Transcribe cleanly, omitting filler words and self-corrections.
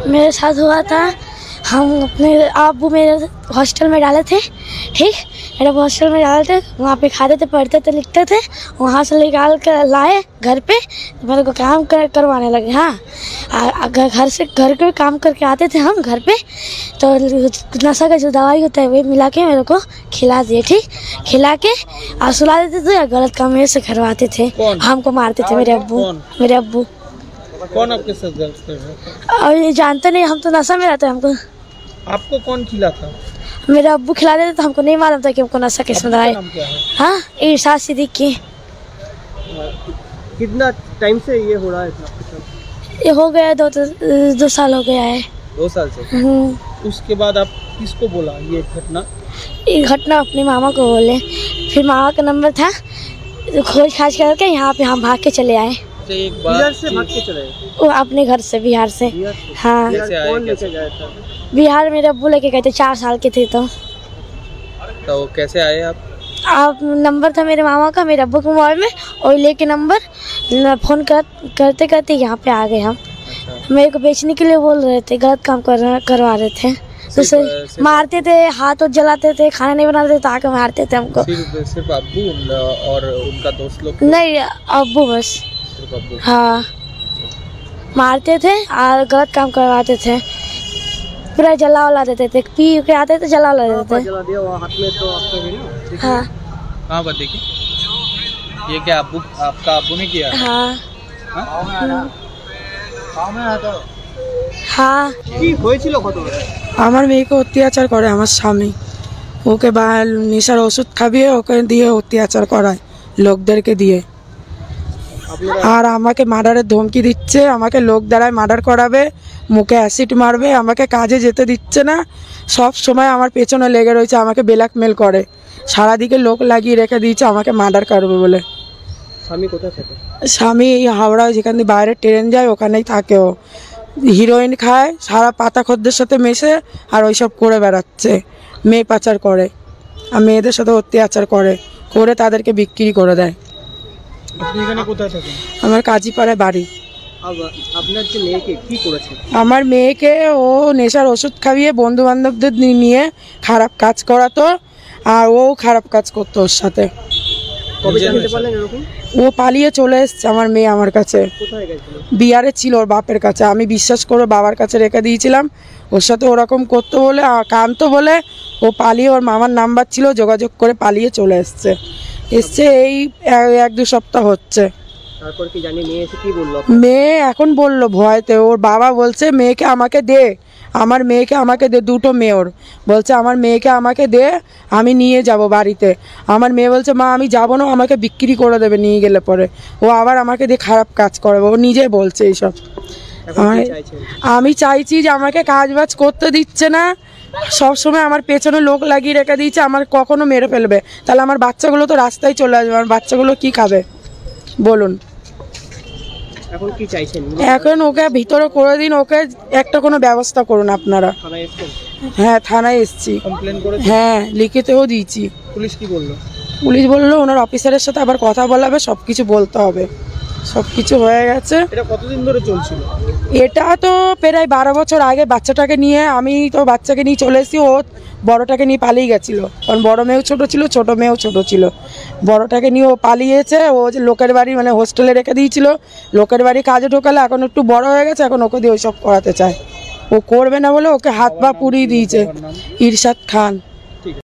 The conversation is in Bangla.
मेरे साथ हुआ था, हम अपने अब्बू मेरे हॉस्टल में डाले थे, ठीक, मेरे हॉस्टल में डाले थे, वहाँ पे खाते थे, पढ़ते थे, लिखते थे, वहाँ से निकाल कर लाए घर पे, तो मेरे को काम करवाने लगे। हाँ, घर के काम करके आते थे हम घर पे, तो नशा का जो दवाई होता है वही मिला के मेरे को खिला दिए, ठीक, खिला के और सुला देते थे, गलत काम मेरे से करवाते थे, हमको मारते थे मेरे अब्बू। कौन आपके साथ गलत कर रहा था? और ये जानते नहीं, हम तो नशा में रहते हैं। हमको आपको कौन खिला था? मेरा अब्बू खिला देते, तो हमको नहीं मालूम था कि हमको नशा किसमें दवाई। हाँ, इरशाद सिद्दीकी। कितना टाइम से ये हो रहा है? ये हो गया 2 साल हो गया है। 2 साल से? उसके बाद आप किसको बोला ये घटना? ये घटना अपने मामा को बोले, फिर मामा का नंबर था, खोज खाज करके यहाँ पे हम भाग के चले आए। एक बार से भाग के चले? वो अपने घर से, बिहार से। हाँ, कौन लेके गया था? बिहार मेरे अब्बू लेके गए थे, 4 साल के थे। तो कैसे आए आप? नंबर था मेरे मामा का मेरे अब्बू के मोबाइल में, और लेके नंबर फोन करते करते यहाँ पे आ गए हम। मेरे को बेचने के लिए बोल रहे थे, गलत काम करवा रहे थे, तो मारते थे, हाथ जलाते थे, खाना नहीं बनाते थे, तो आके मारते थे हमको। सिर्फ अब्बू और उनका दोस्त लोग? नहीं, अब्बू बस। हाँ, मारते थे और गलत काम करवाते थे, पूरा जला वाला देते थे, पी के आते थे, जला वाला देते थे। हाँ, हाँ, बात देखिए, ये क्या आपका अब्बू ने किया? हाँ, हाँ, আমার মেয়েকে অত্যাচার করে আমার স্বামী, ওকে নেশার ওষুধ খাবিয়ে ওকে দিয়ে অত্যাচার করায় লোকদেরকে দিয়ে, আর আমাকে মার্ডারের ধমকি দিচ্ছে, আমাকে লোক দ্বারায় মার্ডার করাবে, মুখে অ্যাসিড মারবে, আমাকে কাজে যেতে দিচ্ছে না, সব সময় আমার পেছনে লেগে রয়েছে, আমাকে ব্ল্যাকমেল করে, সারাদিকে লোক লাগিয়ে রেখে দিয়েছে আমাকে মার্ডার করবে বলে। স্বামী কোথায় থাকে? স্বামী হাওড়ায়, যেখান দিয়ে বাইরে ট্রেন যায় ওখানেই থাকে। ও হিরোইন খায়, সারা পাতা খদ্দের সাথে মেশে, আর ওইসব করে বেড়াচ্ছে, মেয়ে পাচার করে, আর মেয়েদের সাথে অত্যাচার করে তাদেরকে বিক্রি করে দেয়। আপনি এখানে কোথায় থাকেন? আমার কাজীপাড়ায় বাড়ি। আপনার যে মেয়েকে কি করেছে? আমার মেয়েকে ও নেশার ওষুধ খাইয়ে বন্ধু বান্ধবদের নিয়ে খারাপ কাজ করাতো, আর ও খারাপ কাজ করতো ওর সাথে। কবে জানতে পারলেন এরকম? ও পালিয়ে চলে এসছে আমার মেয়ে আমার কাছে। কোথায় গেছিল? বিহারে ছিল ওর বাপের কাছে, আমি বিশ্বাস করে বাবার কাছে রেখে দিয়েছিলাম, ওর সাথে ওরকম করতো বলে, কানতো বলে ও পালিয়ে, ওর মামার নাম্বার ছিল, যোগাযোগ করে পালিয়ে চলে এসছে। এই 1-2 সপ্তাহ হচ্ছে। তারপর কি জানি মেয়ে এসে কি বললো? মেয়ে এখন বললো ভয়তে, ওর বাবা বলছে মেয়েকে আমাকে দে, আমার মেয়েকে আমাকে দে, 2টো মেয়ে ওর বলছে আমার মেয়েকে আমাকে দে, আমি নিয়ে যাব বাড়িতে। আমার মেয়ে বলছে মা আমি যাবো না, আমাকে বিক্রি করে দেবে নিয়ে গেলে পরে, ও আবার আমাকে দিয়ে খারাপ কাজ করবে, ও নিজে বলছে এইসব। আমি চাইছি যে আমাকে কাজ বাজ করতে দিচ্ছে না, সব সময় আমার পেছনে লোক লাগিয়ে রেখে দিয়েছে, আমার কখনো মেরে ফেলবে, তাহলে আমার বাচ্চাগুলো তো রাস্তায় চলে আসবে, আমার বাচ্চাগুলো কি খাবে বলুন? এখন কি চাইছেন? এখন ওকে ভিতরে করে দিন, ওকে একটা কোনো ব্যবস্থা করুন আপনারা। হ্যাঁ, থানায় এসেছি, হ্যাঁ লিখিতেও দিয়েছি। পুলিশ কি বললো? পুলিশ বললো ওনার অফিসারের সাথে আবার কথা বলাবে, সব কিছু বলতে হবে, সব কিছু হয়ে গেছে। এটা কতদিন ধরে চলছিল? এটা তো প্রায় 12 বছর আগে বাচ্চাটাকে নিয়ে, আমি তো বাচ্চাকে নিয়ে চলে এসেছি, ও বড়টাকে নিয়ে পালিয়ে গেছিলো, কারণ বড় মেয়েও ছোট ছিল, ছোট মেয়েও ছোট ছিল, বড়টাকে নিয়ে ও পালিয়েছে। ও যে লোকের বাড়ি মানে হোস্টেলে রেখে দিয়েছিল, লোকের বাড়ি কাজে ঢোকালে, এখন একটু বড় হয়ে গেছে, এখন ওকে দিয়ে ওইসব করাতে চায়, ও করবে না বলে ওকে হাত পা পুড়িয়ে দিয়েছে। ইরশাদ খান।